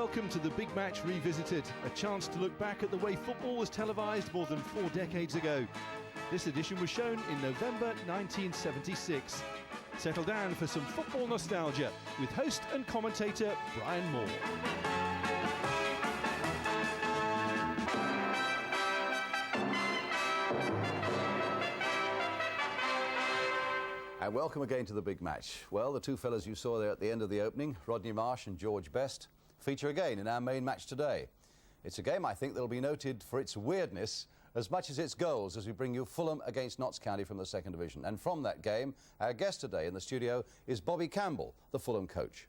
Welcome to the Big Match Revisited, a chance to look back at the way football was televised more than 4 decades ago. This edition was shown in November 1976. Settle down for some football nostalgia with host and commentator Brian Moore. And welcome again to the Big Match. Well, the two fellas you saw there at the end of the opening, Rodney Marsh and George Best, feature again in our main match today. It's a game, I think, that will be noted for its weirdness as much as its goals as we bring you Fulham against Notts County from the second division. And from that game, our guest today in the studio is Bobby Campbell, the Fulham coach.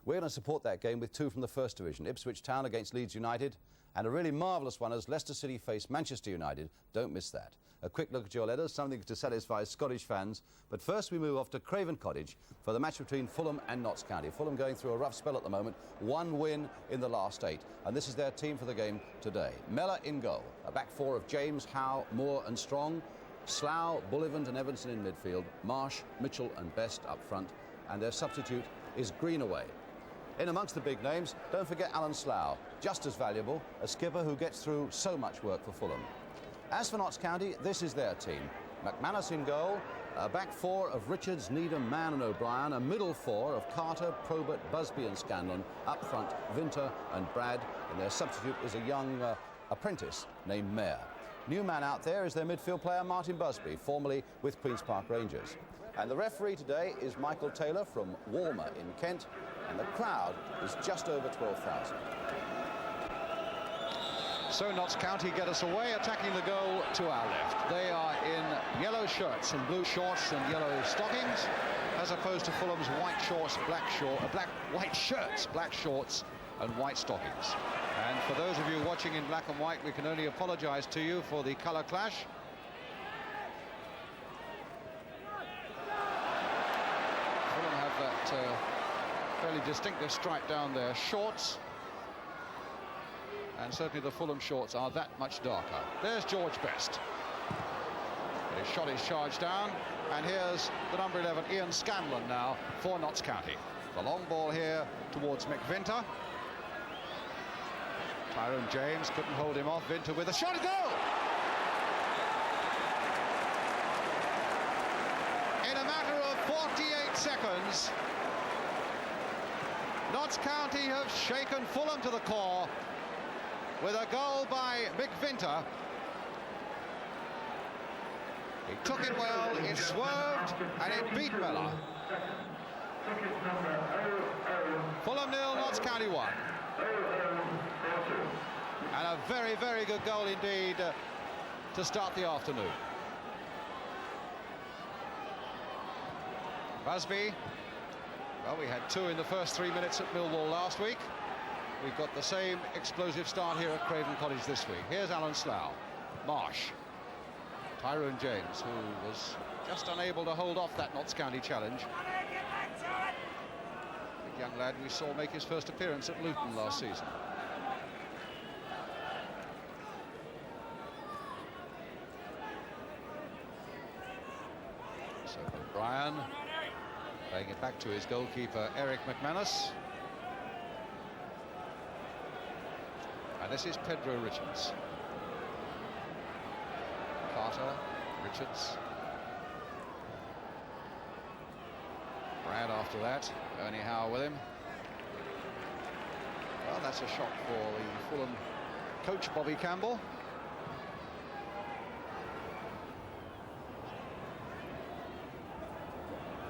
We're going to support that game with two from the first division, Ipswich Town against Leeds United, and a really marvellous one as Leicester City face Manchester United. Don't miss that. A quick look at your letters, something to satisfy Scottish fans. But first we move off to Craven Cottage for the match between Fulham and Notts County. Fulham going through a rough spell at the moment, 1 win in the last 8. And this is their team for the game today. Mellor in goal, a back four of James, Howe, Moore and Strong, Slough, Bullivant and Evanson in midfield, Marsh, Mitchell and Best up front, and their substitute is Greenaway. In amongst the big names, don't forget Alan Slough, just as valuable, a skipper who gets through so much work for Fulham. As for Notts County, this is their team. McManus in goal, a back four of Richards, Needham, Mann and O'Brien, a middle four of Carter, Probert, Busby and Scanlon, up front Vinter and Brad, and their substitute is a young apprentice named Mayer. New man out there is their midfield player Martin Busby, formerly with Queen's Park Rangers. And the referee today is Michael Taylor from Walmer in Kent, and the crowd is just over 12,000. So Notts County get us away, attacking the goal to our left. They are in yellow shirts and blue shorts and yellow stockings, as opposed to Fulham's white shorts, white shirts, black shorts and white stockings. And for those of you watching in black and white, we can only apologise to you for the colour clash. Fulham have that fairly distinctive stripe down their shorts. And certainly the Fulham shorts are that much darker. There's George Best. He shot his charge down, and here's the number 11, Ian Scanlon now for Notts County. The long ball here towards McVinter. Tyrone James couldn't hold him off. Vinter with a shot at goal! In a matter of 48 seconds, Notts County have shaken Fulham to the core with a goal by McVinter. He took it well, it swerved, and it beat Mellor. Fulham 0, Notts County 1. And a very, very good goal indeed to start the afternoon. Busby, well, we had 2 in the first 3 minutes at Millwall last week. We've got the same explosive start here at Craven Cottage this week. Here's Alan Slough, Marsh, Tyrone James, who was just unable to hold off that Notts County challenge. The young lad we saw make his first appearance at Luton last season. So O'Brien playing it back to his goalkeeper Eric McManus. And this is Pedro Richards. Carter, Richards. Brad after that, Ernie Howe with him. Well, that's a shock for the Fulham coach, Bobby Campbell.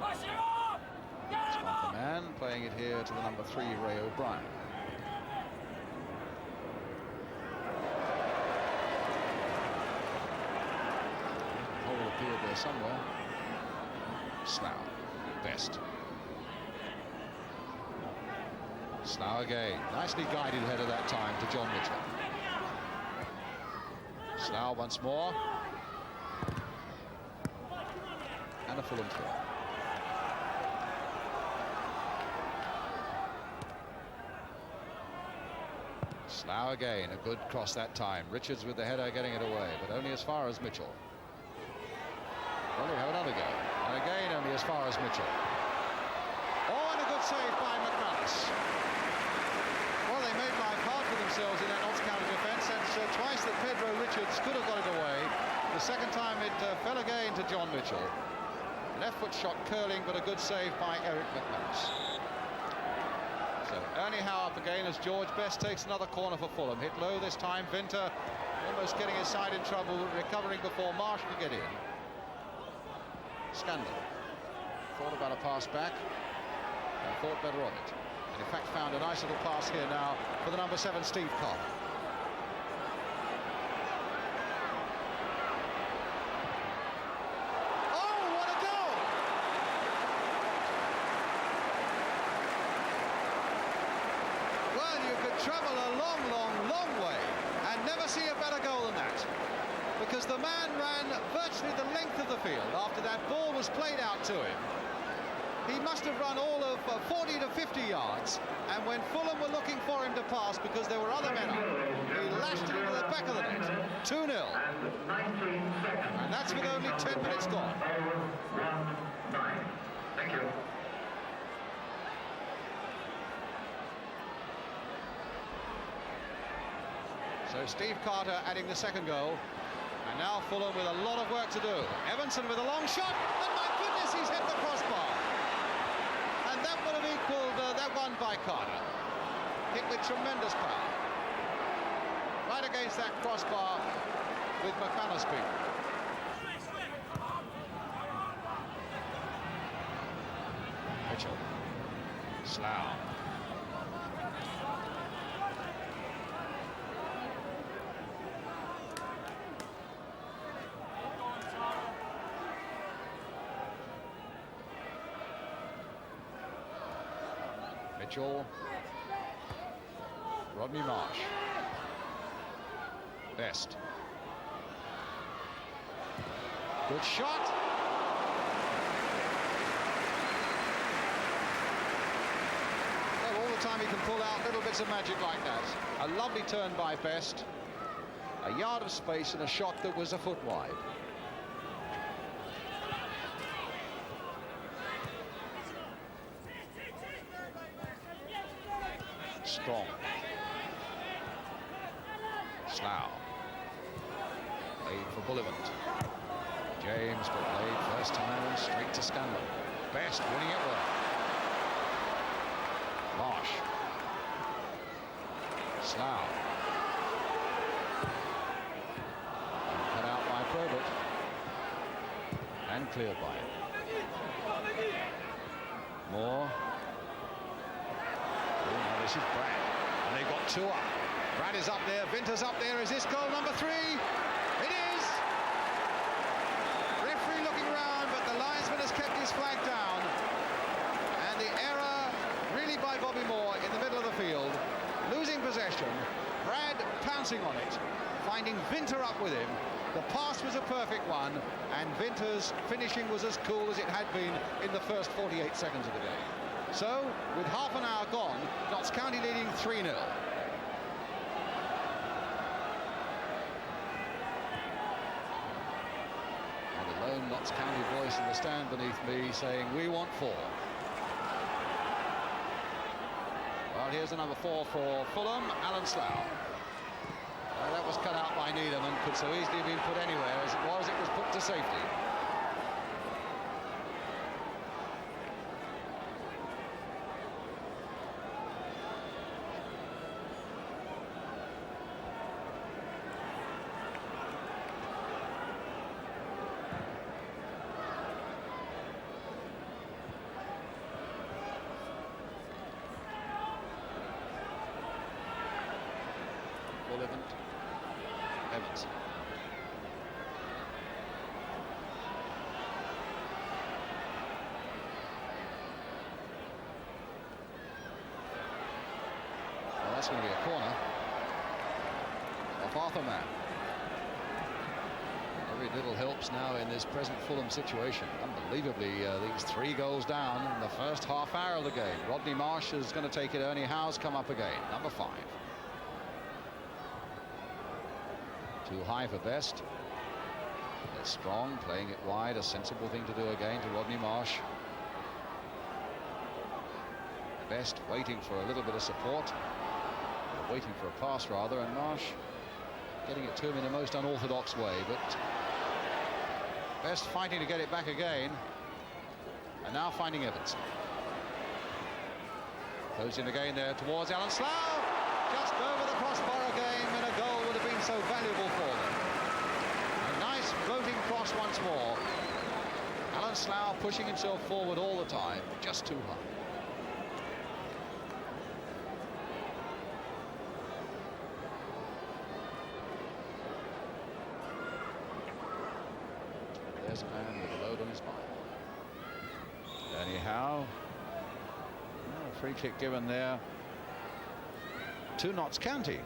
It's Martha Mann playing it here to the number 3, Ray O'Brien. Appeared there somewhere. Slough, Best. Slough again. Nicely guided header that time to John Mitchell. Slough once more. And a Fulham throw. Slough again. A good cross that time. Richards with the header getting it away, but only as far as Mitchell. Well, we have another go, and again only as far as Mitchell. Oh, and a good save by McManus. Well, they Best could have got it away. The second time it fell again to John Mitchell. Left foot shot curling, but a good save by Eric McManus. So Ernie Howe up again as George Best takes another corner for Fulham. Hit low this time. Vinter almost getting his side in trouble, recovering before Marsh could get in. Scandal thought about a pass back and thought better of it. And in fact found a nice little pass here now for the number 7, Steve Carter. Travel a long way and never see a better goal than that, because the man ran virtually the length of the field after that ball was played out to him. He must have run all of 40 to 50 yards, and when Fulham were looking for him to pass because there were other men up, he lashed it into the back of the net. 2-0, and that's with only 10 minutes gone. Thank you. So Steve Carter adding the second goal, and now Fulham with a lot of work to do. Evanson with a long shot, and my goodness, he's hit the crossbar. And that would have equalled that one by Carter. Hit with tremendous power. Right against that crossbar with McManus being. Mitchell. Slough. Mitchell, Rodney Marsh, Best, good shot, well, all the time he can pull out little bits of magic like that. A lovely turn by Best, a yard of space and a shot that was a foot wide. Strong. Slough. Played for Bullivant. James, but played first time straight to Campbell. Best winning it well. Marsh. Slough. Cut out by Probert. And cleared by it. Moore. This is Brad, and they've got 2 up. Brad is up there, Vinter's up there. Is this goal number 3? It is! Referee looking around, but the linesman has kept his flag down. And the error really by Bobby Moore in the middle of the field. Losing possession, Brad pouncing on it, finding Vinter up with him. The pass was a perfect one, and Vinter's finishing was as cool as it had been in the first 48 seconds of the game. So, with half an hour gone, Notts County leading 3-0. And a lone Notts County voice in the stand beneath me saying, we want 4. Well, here's the number 4 for Fulham, Alan Slough. Well, that was cut out by Needham and could so easily have been put anywhere. As it was put to safety. Evans. Well, that's going to be a corner off Arthur Mann. Every little helps now in this present Fulham situation. Unbelievably, these 3 goals down in the first half hour of the game. Rodney Marsh is going to take it. Ernie Howe's come up again. Number 5. Too high for Best. They're strong, playing it wide, a sensible thing to do again to Rodney Marsh. Best waiting for a little bit of support, waiting for a pass rather, and Marsh getting it to him in the most unorthodox way, but Best fighting to get it back again, and now finding Evanson. Goes in again there towards Alan Slough, just over the crossbar again, and a goal would have been so valuable for them. A nice floating cross once more. Alan Slough pushing himself forward all the time, just too high. There's a man with a load on his mind. Anyhow, a free kick given there to Notts County.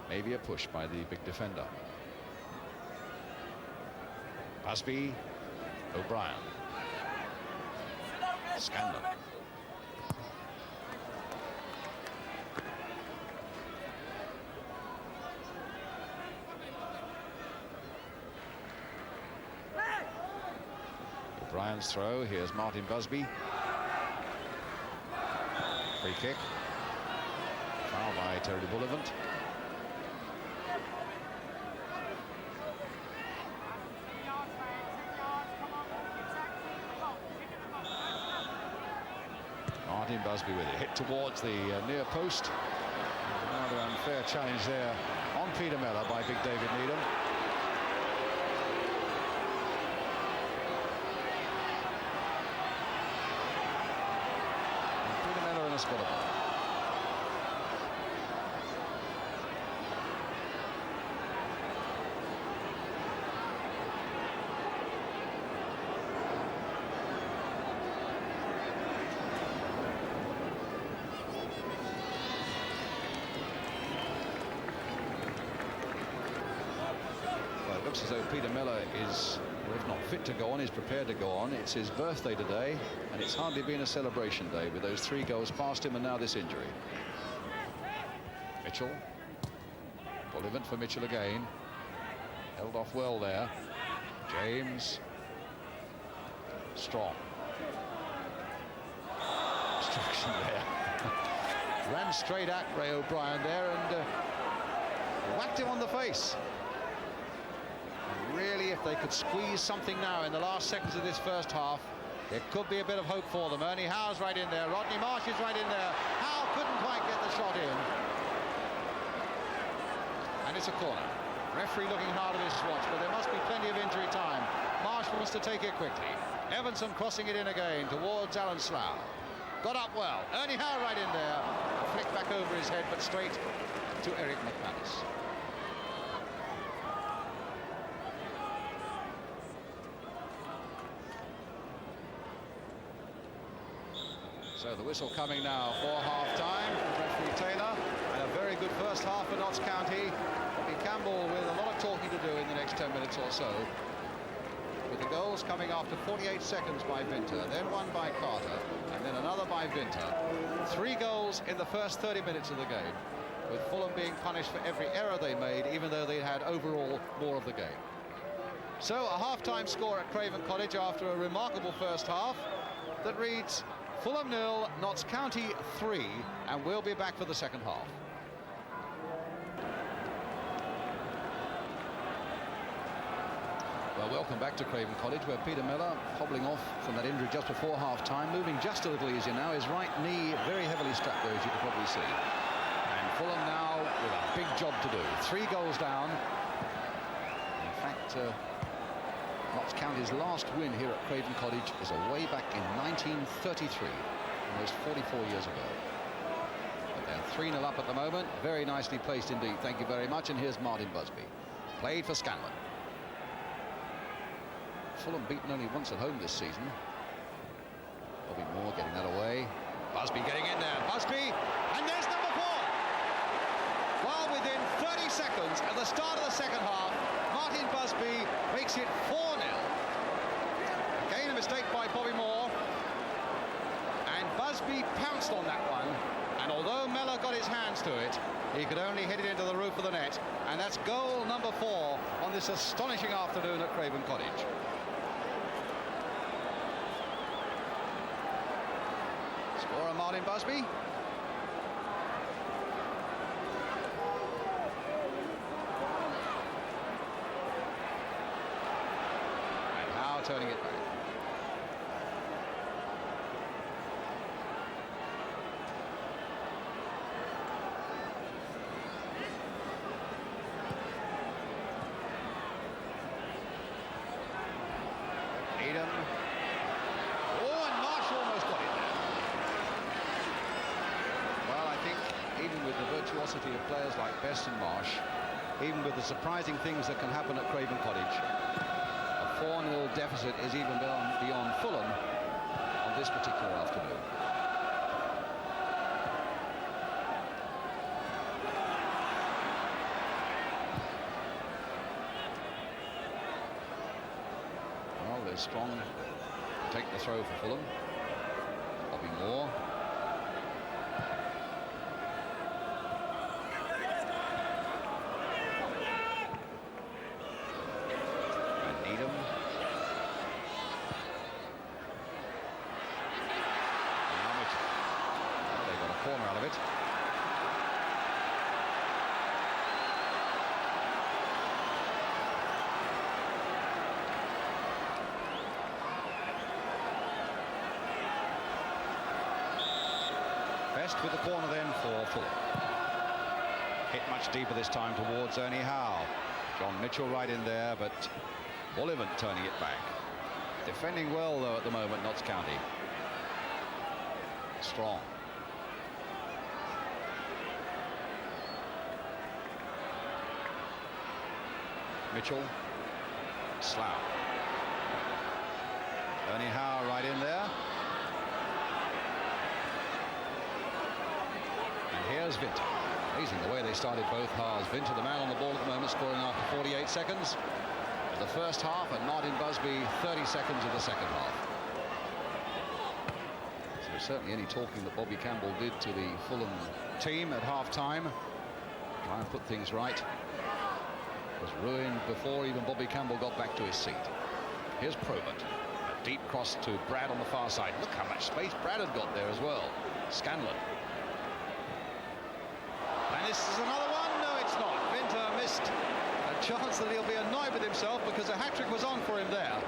Maybe a push by the big defender. Busby, O'Brien, Scanlon. O'Brien's throw. Here's Martin Busby. Free kick. Foul by Terry Bullivant. Martin Busby with it, hit towards the near post. Another unfair challenge there on Peter Mellor by big David Needham. And Peter Mellor in a spot of ball. Looks as though Peter Mellor is, well, if not fit to go on, is prepared to go on. It's his birthday today, and it's hardly been a celebration day with those 3 goals past him and now this injury. Mitchell. Bullivant for Mitchell again. Held off well there. James. Strong. Obstruction there. Ran straight at Ray O'Brien there and whacked him on the face. Really, if they could squeeze something now in the last seconds of this first half, there could be a bit of hope for them. Ernie Howe's right in there. Rodney Marsh is right in there. Howe couldn't quite get the shot in. And it's a corner. Referee looking hard at his watch, but there must be plenty of injury time. Marsh wants to take it quickly. Evanson crossing it in again towards Alan Slough. Got up well. Ernie Howe right in there. A flick back over his head, but straight to Eric McManus. So the whistle coming now for half-time. Referee Taylor, and a very good first half for Notts County. Campbell with a lot of talking to do in the next 10 minutes or so. With the goals coming after 48 seconds by Vinter, then one by Carter, and then another by Vinter. 3 goals in the first 30 minutes of the game, with Fulham being punished for every error they made, even though they had overall more of the game. So a half-time score at Craven Cottage after a remarkable first half that reads Fulham 0, Notts County 3, and we'll be back for the second half. Well, welcome back to Craven Cottage, where Peter Mellor, hobbling off from that injury just before half-time, moving just a little easier now. His right knee very heavily strapped there, as you can probably see. And Fulham now with a big job to do. 3 goals down. In fact, Notts County's last win here at Craven Cottage is away back in 1933, almost 44 years ago. But they're 3-0 up at the moment. Very nicely placed indeed, thank you very much. And here's Martin Busby. Played for Scanlon. Fulham beaten only once at home this season. Bobby Moore getting that away. Busby getting in there. Busby, and there's number 4. Well, within 30 seconds at the start of the second half, Martin Busby makes it 4-0. Again, a mistake by Bobby Moore. And Busby pounced on that one. And although Mellor got his hands to it, he could only hit it into the roof of the net. And that's goal number 4 on this astonishing afternoon at Craven Cottage. Scorer Martin Busby. turning it back. Needham. Oh, and Marsh almost got it there. Well, I think even with the virtuosity of players like Best and Marsh, even with the surprising things that can happen at Craven Cottage, a 4-0 deficit is even beyond Fulham on this particular afternoon. Well, they're strong to take the throw for Fulham. Bobby Moore. Needham. Well, they got a corner out of it. Best with the corner then for Fulham. Hit much deeper this time towards Ernie Howe. John Mitchell right in there, but Bullivant turning it back. Defending well, though, at the moment, Notts County. Strong. Mitchell. Slough. Ernie Howe right in there. And here's Vinter. Amazing the way they started both halves. Vinter, the man on the ball at the moment, scoring after 48 seconds. The first half, and Martin Busby 30 seconds of the second half. So certainly any talking that Bobby Campbell did to the Fulham team at half-time, try and put things right, was ruined before even Bobby Campbell got back to his seat. Here's Probert. A deep cross to Brad on the far side. Look how much space Brad had got there as well. Scanlon. And this is another one. No, it's not. Vinter missed a chance that he'll be annoyed with himself because a hat-trick was on for him there.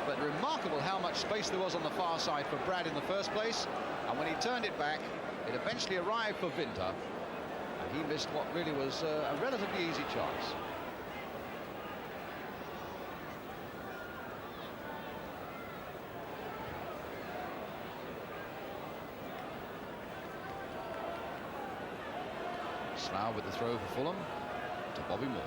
But remarkable how much space there was on the far side for Brad in the first place. And when he turned it back, it eventually arrived for Vinter. And he missed what really was a relatively easy chance. Slough with the throw for Fulham to Bobby Moore.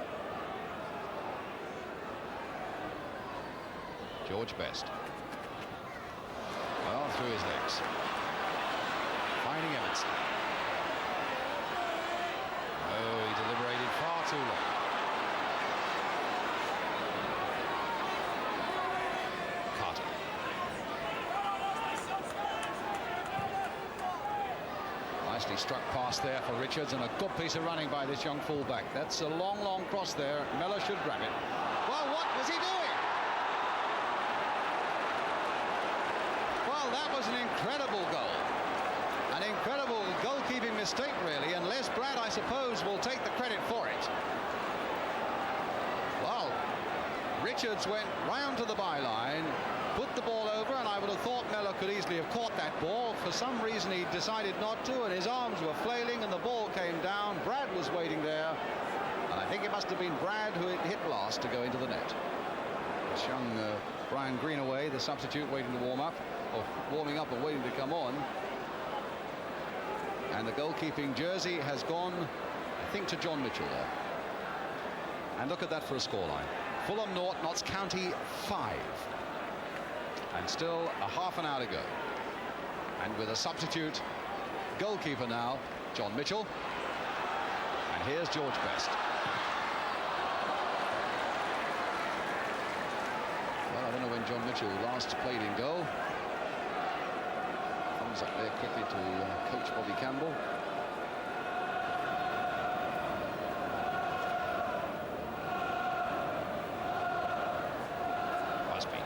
George Best. Well, through his legs. Finding Emerson. Oh, he deliberated far too long. Carter. Nicely struck pass there for Richards, and a good piece of running by this young fullback. That's a long, long cross there. Mellor should grab it. Well, what was he doing? Well, that was an incredible goal. An incredible goalkeeping mistake, really, and Les Brad, I suppose, will take the credit for it. Well, Richards went round to the byline, put the ball over, and I would have thought Mellor could easily have caught that ball. For some reason, he decided not to, and his arms were flailing, and the ball came down. Brad was waiting there, and I think it must have been Brad who hit last to go into the net. This young Brian Greenaway, the substitute, waiting to warm up, or warming up and waiting to come on. And the goalkeeping jersey has gone, I think, to John Mitchell there. And look at that for a scoreline. Fulham 0, Notts County 5. And still a half an hour to go. And with a substitute goalkeeper now, John Mitchell. And here's George Best. Well, I don't know when John Mitchell last played in goal. Thumbs up there quickly to coach Bobby Campbell. Busby.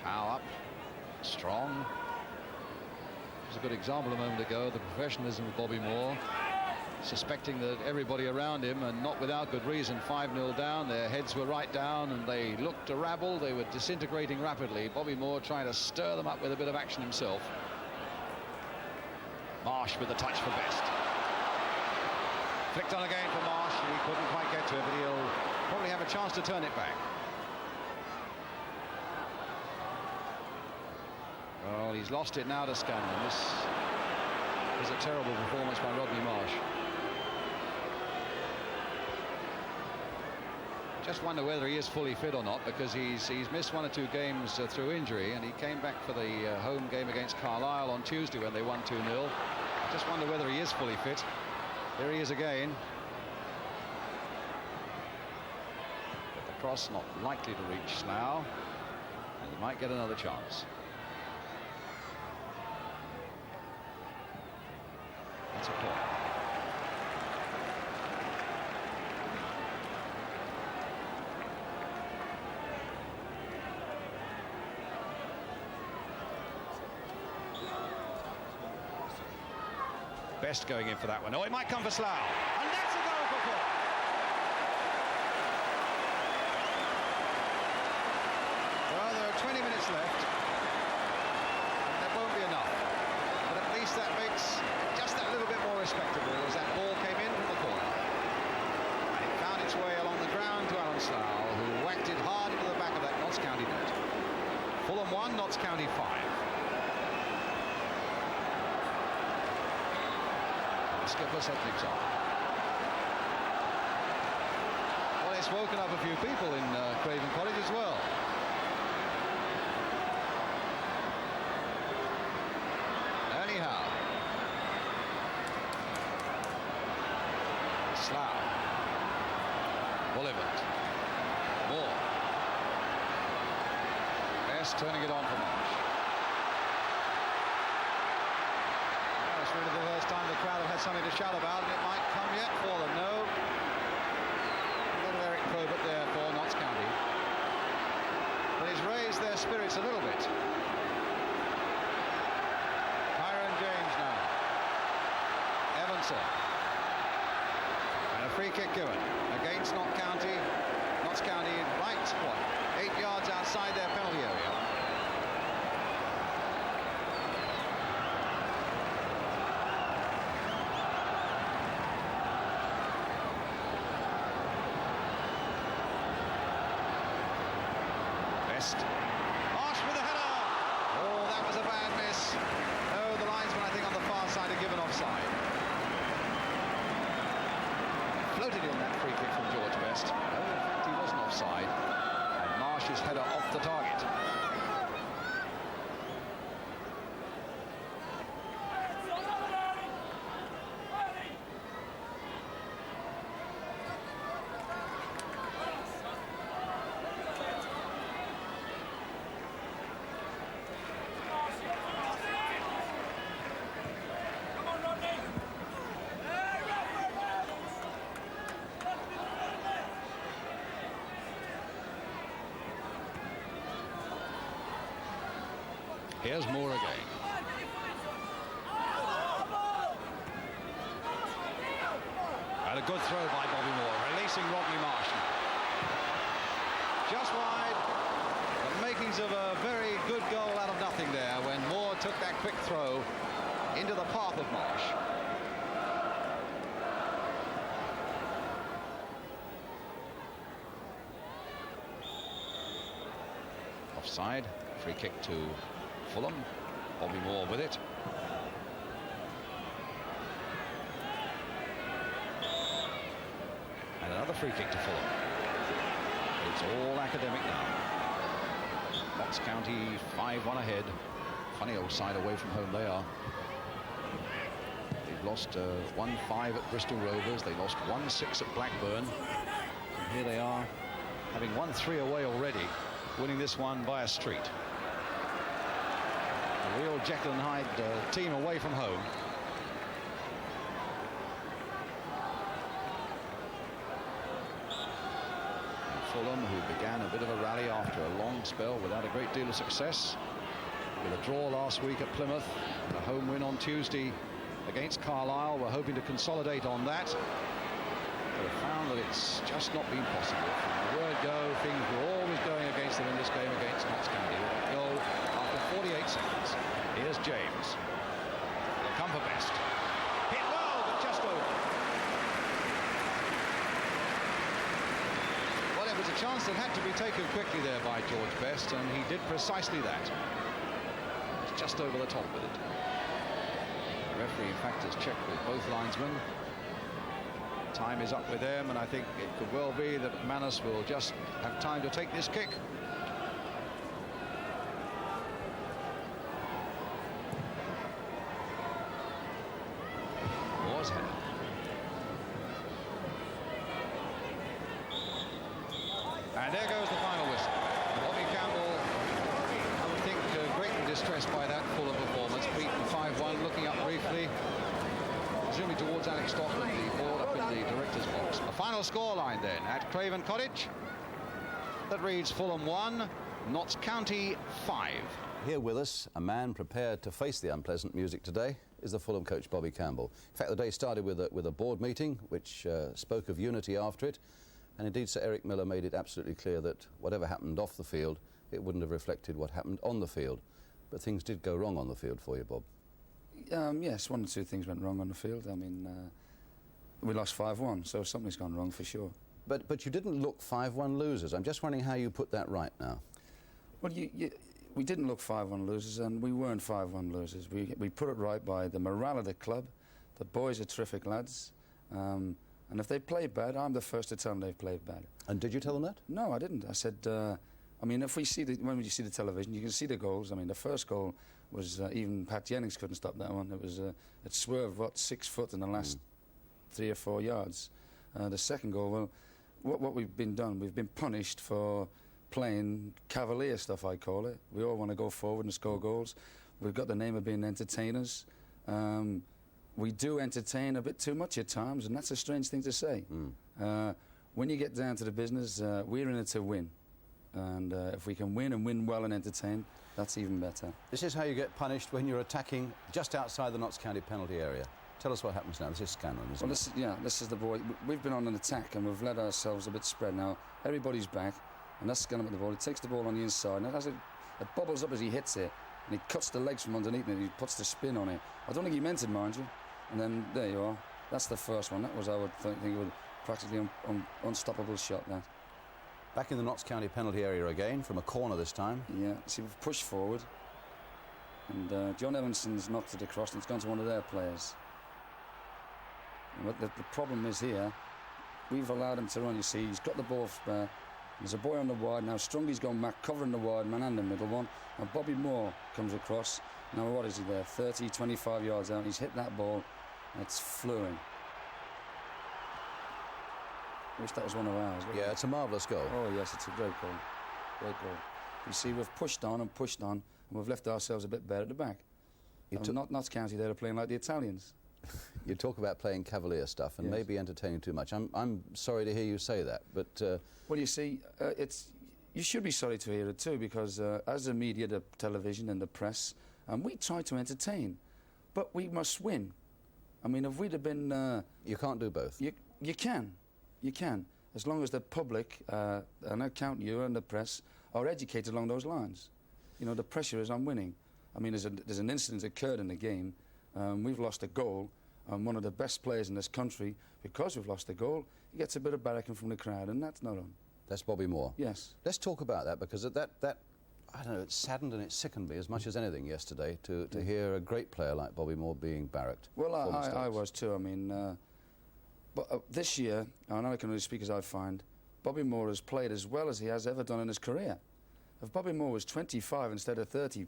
Howe up, strong, a good example a moment ago, the professionalism of Bobby Moore, suspecting that everybody around him, and not without good reason, 5-0 down, their heads were right down and they looked a rabble, they were disintegrating rapidly. Bobby Moore trying to stir them up with a bit of action himself. Marsh with the touch for Best. Flicked on again for Marsh, and he couldn't quite get to it, but he'll probably have a chance to turn it back. Well, he's lost it now to Scanlon. This is a terrible performance by Rodney Marsh. Just wonder whether he is fully fit or not, because he's missed 1 or 2 games through injury, and he came back for the home game against Carlisle on Tuesday when they won 2-0. I just wonder whether he is fully fit. Here he is again. But the cross not likely to reach Slough, and he might get another chance. That's a point. Best going in for that one. Oh, it might come for Slough. And that's a goal for Fulham. Well, there are 20 minutes left. And there won't be enough. But at least that makes just that little bit more respectable as that ball came in from the corner. And it found its way along the ground to Alan Slough, who whacked it hard into the back of that Notts County net. Fulham 1, Notts County 5. Skipper set things off. Well, it's woken up a few people in Craven Cottage as well. Anyhow, Slough, Bullivant, Moore, Best turning it on for Marsh. It's really the first time the crowd have had something to shout about, and it might come yet for them. No. A little Eric Probert there for Notts County. But he's raised their spirits a little bit. Kyron James now. Evanson. And a free kick given against Notts County. Notts County right, 8 yards outside their penalty area. Marsh with a header. Oh, that was a bad miss. No, the linesman, I think, on the far side had given offside. Floated in that free kick from George Best. No, in fact, he wasn't offside. And Marsh's header off the target. Here's Moore again. And a good throw by Bobby Moore, releasing Rodney Marsh. Just wide. The makings of a very good goal out of nothing there when Moore took that quick throw into the path of Marsh. Offside. Free kick to Fulham. Bobby Moore with it. And another free kick to Fulham. It's all academic now. Notts County 5-1 ahead. Funny old side away from home they are. They've lost 1-5 at Bristol Rovers. They lost 1-6 at Blackburn. And here they are, having won 3 away already, winning this one by a street. A real Jekyll and Hyde team away from home. And Fulham, who began a bit of a rally after a long spell without a great deal of success, with a draw last week at Plymouth, a home win on Tuesday against Carlisle. We're hoping to consolidate on that, but have found that it's just not been possible. From the word go, things were always going against them in this game against Notts County. A goal after 48 seconds. Here's James. They'll come for Best. Hit well, but just over. Well, it was a chance that had to be taken quickly there by George Best, and he did precisely that. It's just over the top with it. The referee, in fact, has checked with both linesmen. Time is up with them, and I think it could well be that Manus will just have time to take this kick. Was headed. And there goes the final whistle. Bobby Campbell, I would think, greatly distressed by that Fulham performance. Beaten 5-1, looking up briefly, presumably towards Alex Stockman, the ball up in the director's box. A final scoreline then at Craven Cottage that reads Fulham 1, Notts County 5. Here with us, a man prepared to face the unpleasant music today, is the Fulham coach Bobby Campbell. In fact, the day started with a board meeting which spoke of unity after it, and indeed Sir Eric Miller made it absolutely clear that whatever happened off the field, it wouldn't have reflected what happened on the field. But things did go wrong on the field for you, Bob. Yes, one or two things went wrong on the field. I mean, we lost 5-1, so something's gone wrong for sure. But you didn't look 5-1 losers. I'm just wondering how you put that right now. Well, we didn't look 5-1 losers, and we weren't 5-1 losers. We put it right by the morale of the club. The boys are terrific lads, and if they play bad, I'm the first to tell them they've played bad. And did you tell them that? No, I didn't. I said, I mean, if we see when you see the television, you can see the goals. I mean, the first goal was even Pat Jennings couldn't stop that one. It was it swerved 6 foot in the last 3 or 4 yards. The second goal, well, what we've been punished for playing cavalier stuff, I call it. We all want to go forward and score goals. We've got the name of being entertainers. We do entertain a bit too much at times, and that's a strange thing to say. When you get down to the business, we're in it to win. And if we can win and win well and entertain, that's even better. This is how you get punished when you're attacking just outside the Notts County penalty area. Tell us what happens now. This is Scanlon, isn't it? This is the boy. We've been on an attack and we've let ourselves a bit spread now. Everybody's back, and that's Scanlon with the ball. He takes the ball on the inside, and it bubbles up as he hits it, and he cuts the legs from underneath it, and he puts the spin on it. I don't think he meant it, mind you. And then there you are. That's the first one. That was, I would think, it was practically unstoppable shot, that. Back in the Notts County penalty area again, from a corner this time. Yeah, see, we've pushed forward, and John Evanson's knocked it across, and it's gone to one of their players. And the problem is here, we've allowed him to run, you see. He's got the ball spare. There's a boy on the wide now. Strungy's gone back, covering the wide man and the middle one. And Bobby Moore comes across. Now, what is he there? 30, 25 yards out. He's hit that ball. It's fluing. I wish that was one of ours. Yeah, it's a marvellous goal. Oh, yes, it's a great goal. Great goal. You see, we've pushed on, and we've left ourselves a bit bare at the back. Notts County, they're playing like the Italians. You talk about playing cavalier stuff and yes. maybe entertaining too much. I'm sorry to hear you say that, but... Well, you see, you should be sorry to hear it too, because as the media, the television and the press, we try to entertain, but we must win. I mean, if we'd have been... you can't do both. You can. As long as the public, and I count you and the press, are educated along those lines. You know, the pressure is on winning. I mean, there's an incident occurred in the game. We've lost a goal, and one of the best players in this country, because we've lost a goal, he gets a bit of barracking from the crowd, and that's not on. That's Bobby Moore. Yes. Let's talk about that, because that I don't know, it saddened and it sickened me as much as anything yesterday to hear a great player like Bobby Moore being barracked. Well, I was too. I mean, but this year, and I can only speak as I find, Bobby Moore has played as well as he has ever done in his career. If Bobby Moore was 25 instead of 30,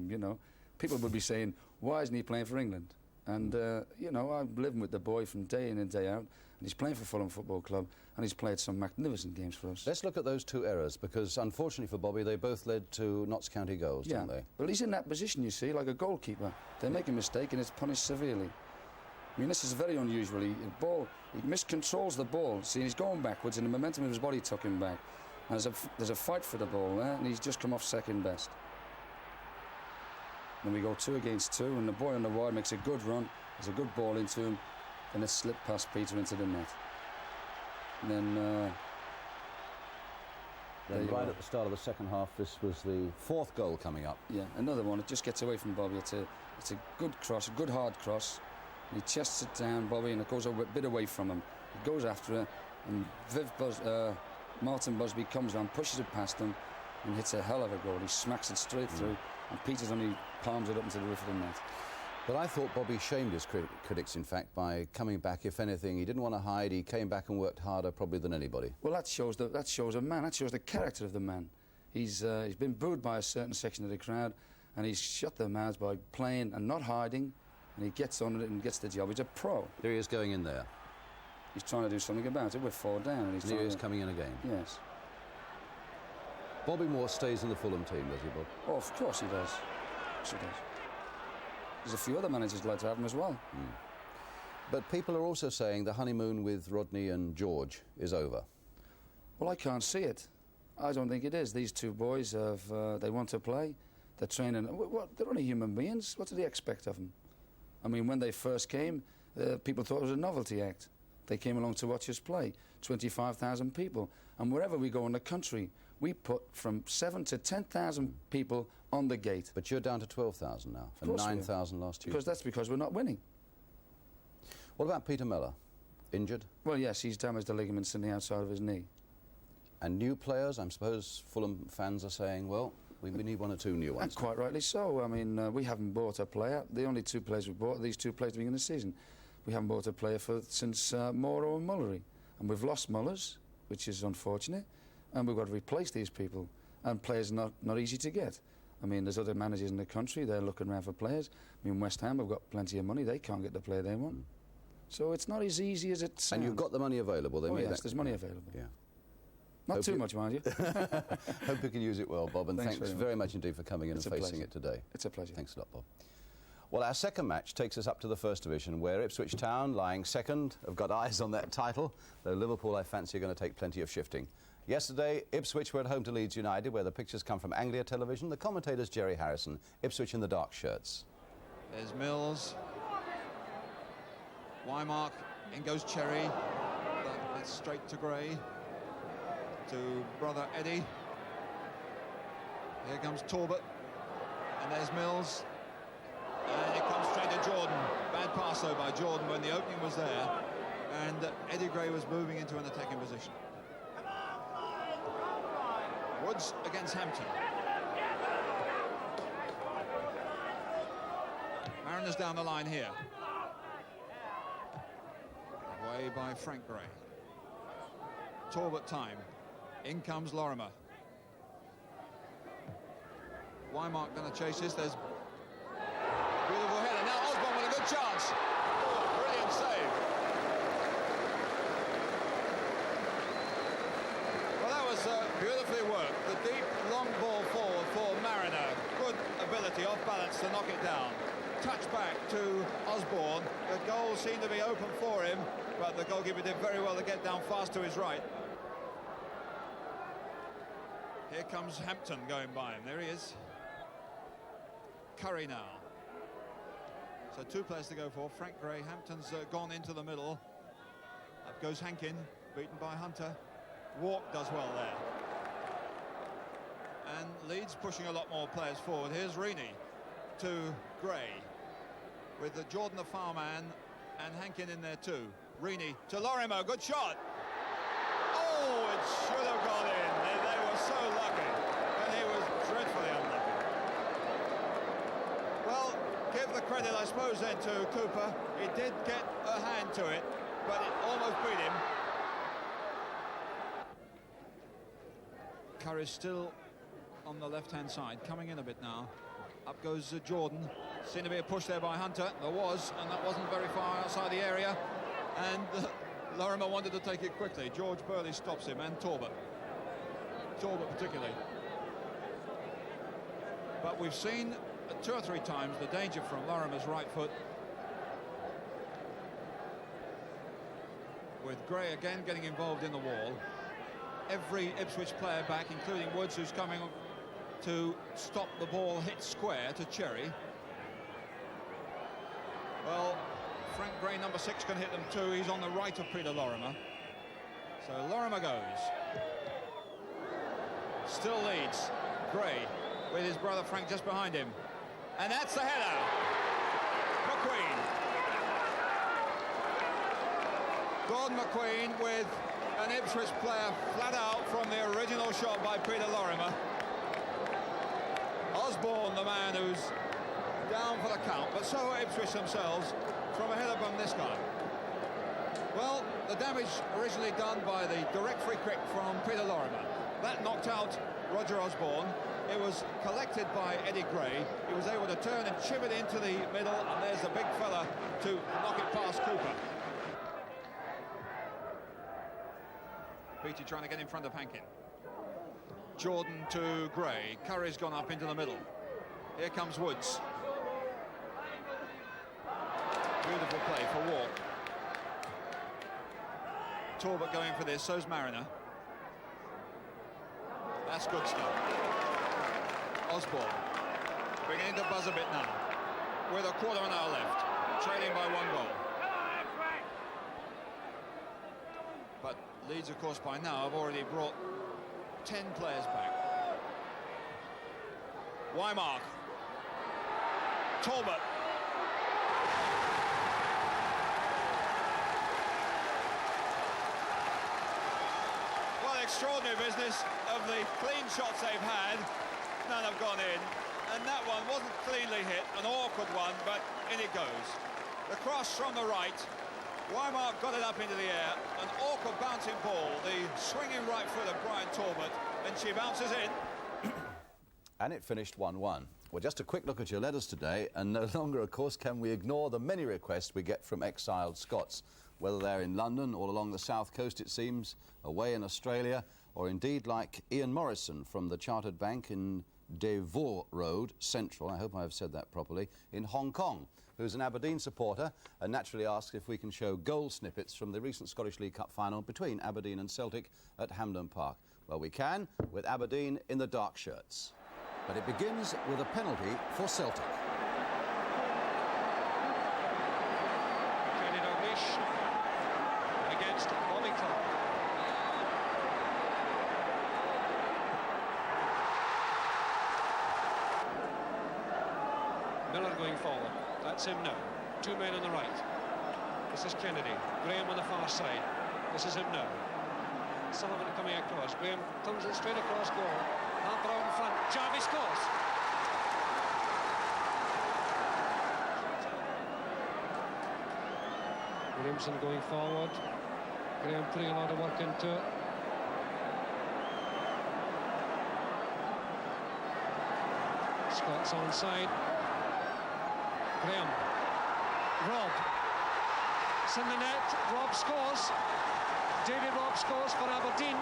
you know, people would be saying, why isn't he playing for England? And, you know, I'm living with the boy from day in and day out, and he's playing for Fulham Football Club, and he's played some magnificent games for us. Let's look at those two errors, because unfortunately for Bobby, they both led to Notts County goals, didn't they? Well, he's in that position, you see, like a goalkeeper. They make a mistake, and it's punished severely. I mean, this is very unusual. He miscontrols the ball. See, he's going backwards, and the momentum of his body took him back. And there's a fight for the ball there, and he's just come off second best. Then we go 2 against 2, and the boy on the wide makes a good run. There's a good ball into him, and it slipped past Peter into the net. And then right at the start of the second half, this was the 4th goal coming up. Yeah, another one. It just gets away from Bobby. It's a good cross, a good hard cross. And he chests it down, Bobby, and it goes a bit away from him. He goes after it, and Martin Busby comes on, pushes it past him, and hits a hell of a goal. He smacks it straight through, and Peters only palms it up into the roof of the net. But I thought Bobby shamed his critics, in fact, by coming back. If anything, he didn't want to hide. He came back and worked harder, probably, than anybody. Well, that shows a man. That shows the character of the man. He's been booed by a certain section of the crowd, and he's shut their mouths by playing and not hiding, and he gets on it and gets the job. He's a pro. Here he is going in there. He's trying to do something about it. We're 4 down, and Here he is coming in again. Yes. Bobby Moore stays in the Fulham team, does he, Bob? Oh, of course he does. Of course he does. There's a few other managers who'd like to have him as well. But people are also saying the honeymoon with Rodney and George is over. Well, I can't see it. I don't think it is. These 2 boys, they want to play. They're training. They're only human beings. What do they expect of them? I mean, when they first came, people thought it was a novelty act. They came along to watch us play. 25,000 people. And wherever we go in the country, we put from 7,000 to 10,000 people on the gate. But you're down to 12,000 now, and 9,000 last Tuesday. Because that's because we're not winning. What about Peter Mellor? Injured? Well, yes, he's damaged the ligaments in the outside of his knee. And new players? I suppose Fulham fans are saying, well, we need 1 or 2 new ones. And quite rightly so. I mean, we haven't bought a player. The only 2 players we've bought are these 2 players at the beginning of the season. We haven't bought a player since Morrow and Mullery. And we've lost Mullers, which is unfortunate. And we've got to replace these people. And players are not easy to get. I mean, there's other managers in the country, they're looking around for players. I mean, West Ham have got plenty of money, they can't get the player they want. So it's not as easy as it sounds. And you've got the money available. Yes, there's money available. Yeah. Not too much, mind you. Hope you can use it well, Bob, and thanks very much indeed for coming in and facing it today. It's a pleasure. Thanks a lot, Bob. Well, our second match takes us up to the 1st Division, where Ipswich Town, lying second, have got eyes on that title, though Liverpool, I fancy, are going to take plenty of shifting. Yesterday, Ipswich were at home to Leeds United, where the pictures come from Anglia Television. The commentator's Jerry Harrison, Ipswich in the dark shirts. There's Mills. Wymark, in goes Cherry. That's straight to Gray. To brother Eddie. Here comes Talbot. And there's Mills. And it comes straight to Jordan. Bad pass though by Jordan when the opening was there. And Eddie Gray was moving into an attacking position. Woods against Hampton. Mariners down the line here. Away by Frank Gray. Talbot time. In comes Lorimer. Wymark going to chase this. There's beautiful header. Now Osborne with a good chance. Brilliant save. Well, that was beautifully worked. The deep, long ball forward for Mariner. Good ability, off balance to knock it down. Touch back to Osborne. The goal seemed to be open for him, but the goalkeeper did very well to get down fast to his right. Here comes Hampton going by him. There he is. Curry now. So 2 players to go for. Frank Gray. Hampton's gone into the middle. Up goes Hankin, beaten by Hunter. Walk does well there. And Leeds pushing a lot more players forward. Here's Reaney to Gray, with Jordan the Farman and Hankin in there too. Reaney to Lorimer, good shot. Oh, it should have gone in. They were so lucky, and he was dreadfully unlucky. Well, give the credit, I suppose, then to Cooper. He did get a hand to it, but it almost beat him. Curry's still on the left-hand side, coming in a bit now. Up goes Jordan. Seemed to be a push there by Hunter. There was, and that wasn't very far outside the area. And Lorimer wanted to take it quickly. George Burley stops him, and Talbot. Talbot particularly. But we've seen 2 or 3 times the danger from Lorimer's right foot. With Gray again getting involved in the wall. Every Ipswich player back, including Woods, who's coming to stop the ball hit square to Cherry. Well, Frank Gray, number 6, can hit them too. He's on the right of Peter Lorimer. So Lorimer goes. Still leads. Gray with his brother Frank just behind him. And that's the header. McQueen. Gordon McQueen with an Ipswich player flat out from the original shot by Peter Lorimer. Osborne, the man who's down for the count, but so are Ipswich themselves from a header from this guy. Well, the damage originally done by the direct free kick from Peter Lorimer. That knocked out Roger Osborne. It was collected by Eddie Gray. He was able to turn and chip it into the middle, and there's the big fella to knock it past Cooper. Beattie trying to get in front of Hankin. Jordan to Gray. Curry's gone up into the middle. Here comes Woods. Beautiful play for Walk. Talbot going for this, so's Mariner. That's good stuff. Osborne beginning to buzz a bit now, with a quarter of an hour left, trailing by 1 goal. But Leeds, of course, by now have already brought 10 players back. Wymark. Talbot. Well, extraordinary business of the clean shots they've had. None have gone in, and that one wasn't cleanly hit, an awkward one, but in it goes. The cross from the right. Wymark got it up into the air, an awkward bouncing ball, the swinging right foot of Brian Talbot, and she bounces in. And it finished 1-1. Well, just a quick look at your letters today, and no longer, of course, can we ignore the many requests we get from exiled Scots, whether they're in London, all along the south coast, it seems, away in Australia, or indeed like Ian Morrison from the Chartered Bank in Devore Road, Central, I hope I have said that properly, in Hong Kong, who's an Aberdeen supporter and naturally asks if we can show goal snippets from the recent Scottish League Cup final between Aberdeen and Celtic at Hampden Park. Well, we can, with Aberdeen in the dark shirts. But it begins with a penalty for Celtic. Kenny Dalglish against Bobby Clark. Miller going forward. That's him now. 2 men on the right. This is Kennedy. Graham on the far side. This is him now. Sullivan coming across. Graham comes in straight across goal. Harper out in front. Jarvie scores. Williamson going forward. Graham putting a lot of work into it. Scott's onside. Graham. Robb. It's in the net. Robb scores. David Robb scores for Aberdeen.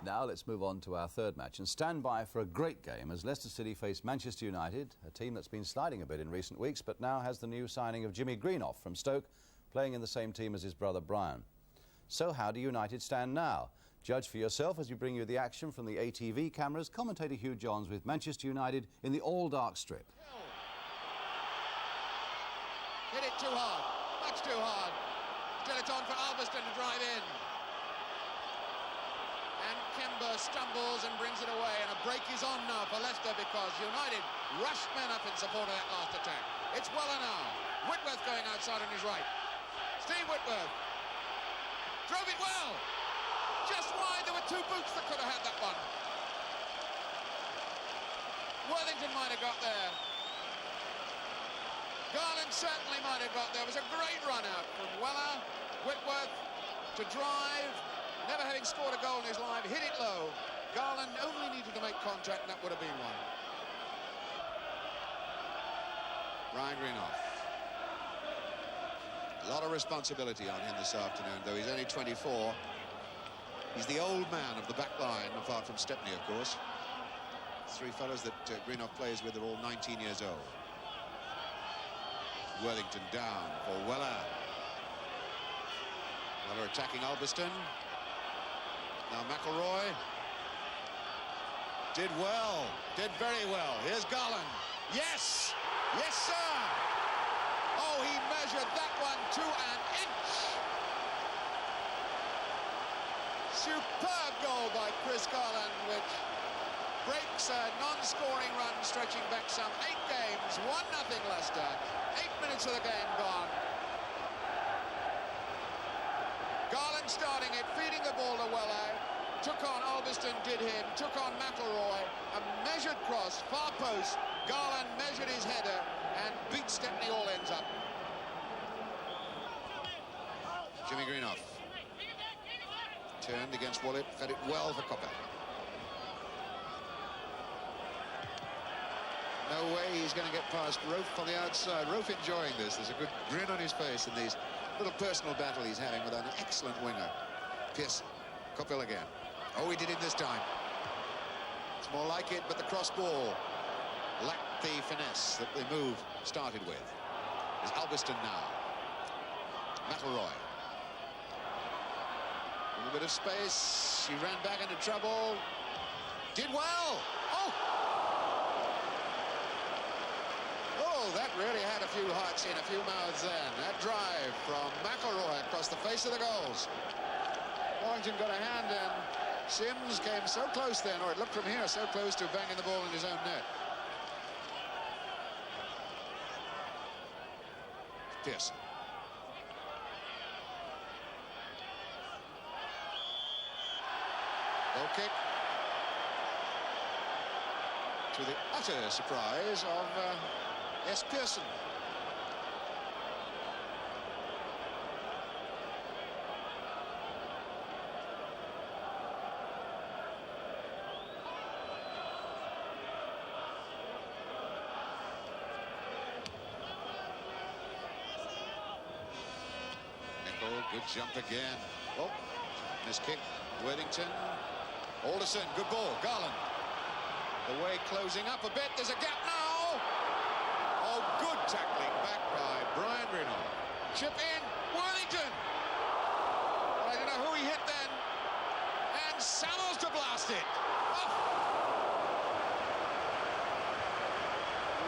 Now let's move on to our third match and stand by for a great game as Leicester City face Manchester United, a team that's been sliding a bit in recent weeks but now has the new signing of Jimmy Greenough from Stoke, playing in the same team as his brother Brian. So how do United stand now? Judge for yourself as we bring you the action from the ATV cameras. Commentator Hugh Johns with Manchester United in the all-dark strip. Hit it too hard, much too hard. Still it's on for Alveston to drive in. And Campbell stumbles and brings it away, and a break is on now for Leicester because United rushed men up in support of that last attack. It's Weller now. Whitworth going outside on his right. Steve Whitworth drove it well. Just wide. There were 2 boots that could have had that one. Worthington might have got there. Garland certainly might have got there. It was a great run out from Weller. Whitworth to drive. Never having scored a goal in his life, hit it low. Garland only needed to make contact, and that would have been one. Brian Greenough. A lot of responsibility on him this afternoon, though he's only 24. He's the old man of the back line, apart from Stepney, of course. 3 fellows that Greenough plays with are all 19 years old. Worthington down for Weller. Weller attacking Alveston. Now McElroy did well, did very well. Here's Garland. Yes, yes, sir. Oh, he measured that one to an inch. Superb goal by Chris Garland, which breaks a non-scoring run stretching back some 8 games. 1-0 Leicester. 8 minutes of the game gone. Garland starting it, feeding the ball to Weller. Took on Alveston, did him. Took on McElroy. A measured cross, far post. Garland measured his header and beat Stepney. All ends up. Jimmy Greenough. Turned against Wallop, fed it well for Copper. No way he's going to get past Rofe on the outside. Rofe enjoying this. There's a good grin on his face in these little personal battle he's having with an excellent winger. Pearson. Campbell again. Oh, he did it this time. It's more like it, but the cross ball lacked the finesse that the move started with. There's Alveston now. McElroy. A little bit of space. He ran back into trouble. Did well. Oh! Oh, that really had a few hearts in, a few mouths then. That drive from McElroy across the face of the goals. Warrington got a hand and Sims came so close then, or it looked from here, so close to banging the ball in his own net. Pearson. Goal kick. To the utter surprise of S. Pearson. Good jump again. Oh, missed kick. Worthington. Alderson, good ball. Garland. The way closing up a bit. There's a gap now. Oh, good tackling back by Brian Greenough. Chip in. Worthington. I don't know who he hit then. And Samuels to blast it. Oh.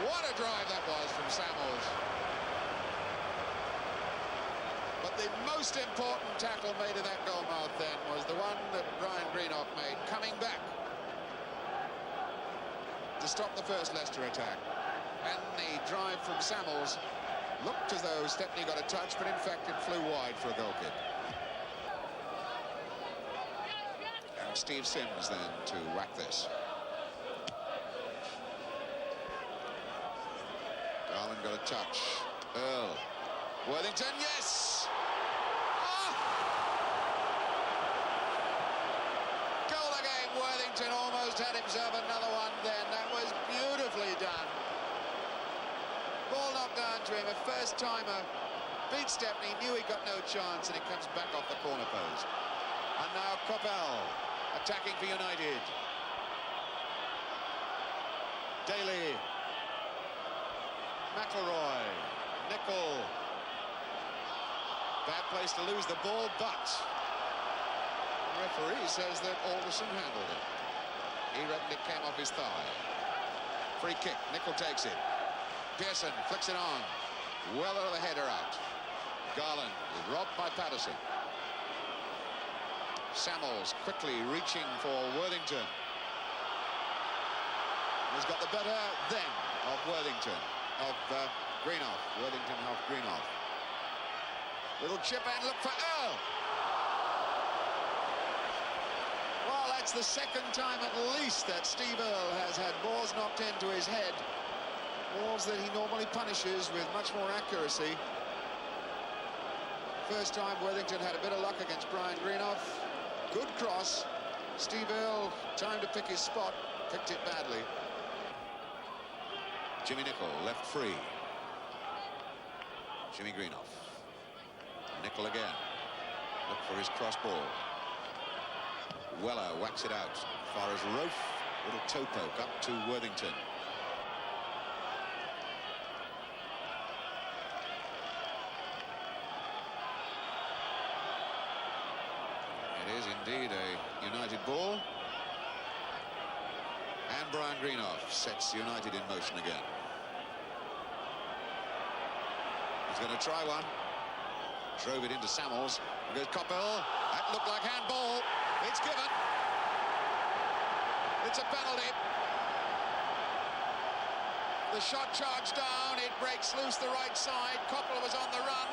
What a drive that was from Samuels. But the most important tackle made in that goalmouth then was the one that Brian Greenough made, coming back to stop the first Leicester attack. And the drive from Samuels looked as though Stepney got a touch, but in fact it flew wide for a goal kick. And Steve Sims then to whack this. Garland got a touch. Earl. Worthington, yes! Oh! Goal again, Worthington almost had himself another one then. That was beautifully done. Ball knocked down to him, a first-timer. Beat Stepney, knew he got no chance, and it comes back off the corner post. And now Campbell attacking for United. Daly. McElroy. Nicol. Bad place to lose the ball, but the referee says that Alderson handled it. He reckoned it came off his thigh. Free kick, Nicol takes it. Pearson flicks it on. Well out of the header out. Garland is robbed by Patterson. Samuels quickly reaching for Worthington. He's got the better then of Worthington, of Greenough. Worthington half Greenough. Little chip and look for Earl. Well, that's the second time at least that Steve Earl has had balls knocked into his head. Balls that he normally punishes with much more accuracy. First time Worthington had a bit of luck against Brian Greenough. Good cross. Steve Earl, time to pick his spot, picked it badly. Jimmy Nicol left free. Jimmy Greenough. Nicol again. Look for his cross ball. Weller whacks it out. As far as Rofe. Little toe poke up to Worthington. It is indeed a United ball. And Brian Greenough sets United in motion again. He's going to try one. Drove it into Samuels. Goes Campbell. That looked like handball. It's given. It's a penalty. The shot charged down. It breaks loose the right side. Campbell was on the run.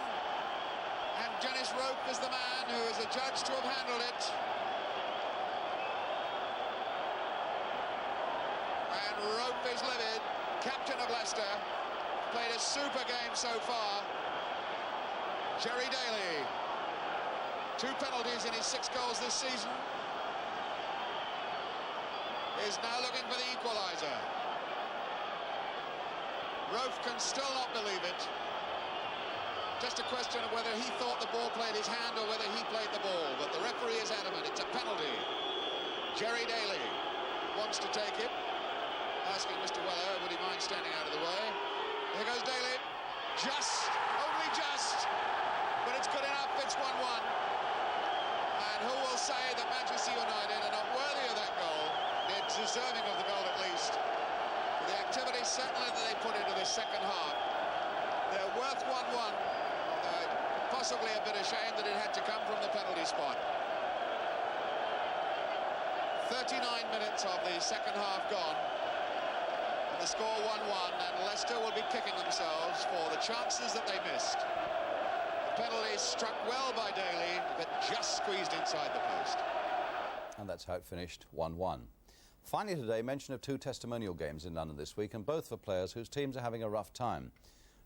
And Dennis Rope is the man who is adjudged to have handled it. And Rope is livid. Captain of Leicester. Played a super game so far. Jerry Daly. 2 penalties in his 6 goals this season. Is now looking for the equaliser. Rope can still not believe it. Just a question of whether he thought the ball played his hand or whether he played the ball. But the referee is adamant. It's a penalty. Jerry Daly wants to take it. Asking Mr. Weller, would he mind standing out of the way? Here goes Daly. Just, only just. But it's good enough. It's 1-1. And who will say that Manchester United are not worthy of that goal? They're deserving of the goal at least. For the activity certainly that they put into this second half. They're worth 1-1. Although possibly a bit ashamed that it had to come from the penalty spot. 39 minutes of the second half gone. And the score 1-1, and Leicester will be kicking themselves for the chances that they missed. The penalty struck well by Daly, but just squeezed inside the post. And that's how it finished, 1-1. Finally today, mention of 2 testimonial games in London this week, and both for players whose teams are having a rough time.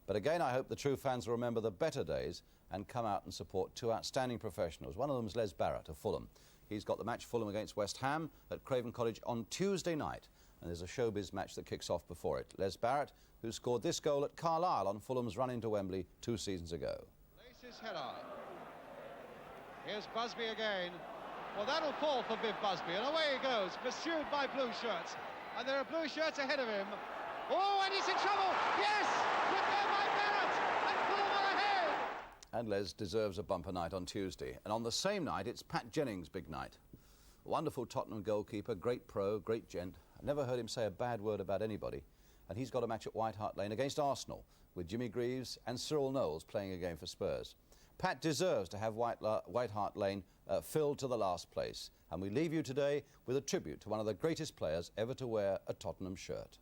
But again, I hope the true fans will remember the better days and come out and support 2 outstanding professionals. One of them is Les Barrett of Fulham. He's got the match Fulham against West Ham at Craven Cottage on Tuesday night. And there's a showbiz match that kicks off before it. Les Barrett, who scored this goal at Carlisle on Fulham's run into Wembley 2 seasons ago. Laces header. Here's Busby again. Well, that'll fall for Viv Busby, and away he goes, pursued by blue shirts. And there are blue shirts ahead of him. Oh, and he's in trouble! Yes! Good there by Barrett! And Fulham are ahead! And Les deserves a bumper night on Tuesday. And on the same night, it's Pat Jennings' big night. Wonderful Tottenham goalkeeper, great pro, great gent. I've never heard him say a bad word about anybody. And he's got a match at White Hart Lane against Arsenal, with Jimmy Greaves and Cyril Knowles playing a game for Spurs. Pat deserves to have White Hart Lane filled to the last place. And we leave you today with a tribute to one of the greatest players ever to wear a Tottenham shirt.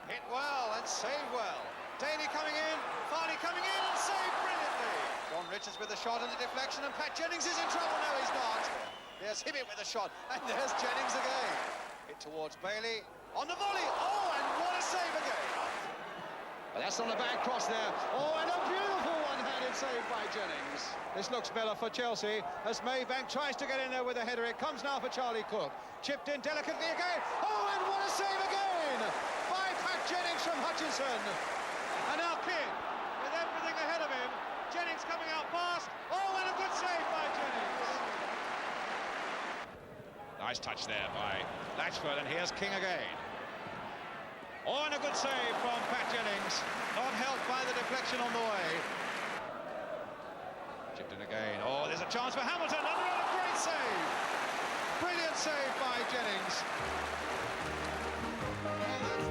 Hit well and saved well. Daly coming in, Farley coming in and saved brilliantly. John Richards with the shot and the deflection, and Pat Jennings is in trouble. No, he's not. There's Hibbett with the shot, and there's Jennings again. Hit towards Bailey on the volley. Oh, and what a save again. But that's not a bad cross there. Oh, and a beautiful one-handed save by Jennings. This looks better for Chelsea as Maybank tries to get in there with a header. It comes now for Charlie Cook. Chipped in delicately again. Oh, and what a save again by Pat Jennings from Hutchinson. And now Kidd with everything ahead of him. Jennings coming out fast. Oh, and a good save by Jennings. Nice touch there by Latchford, and here's King again. Oh, and a good save from Pat Jennings. Not helped by the deflection on the way. Chipped in again. Oh, there's a chance for Hamilton. Another great save. Brilliant save by Jennings. Oh, that's...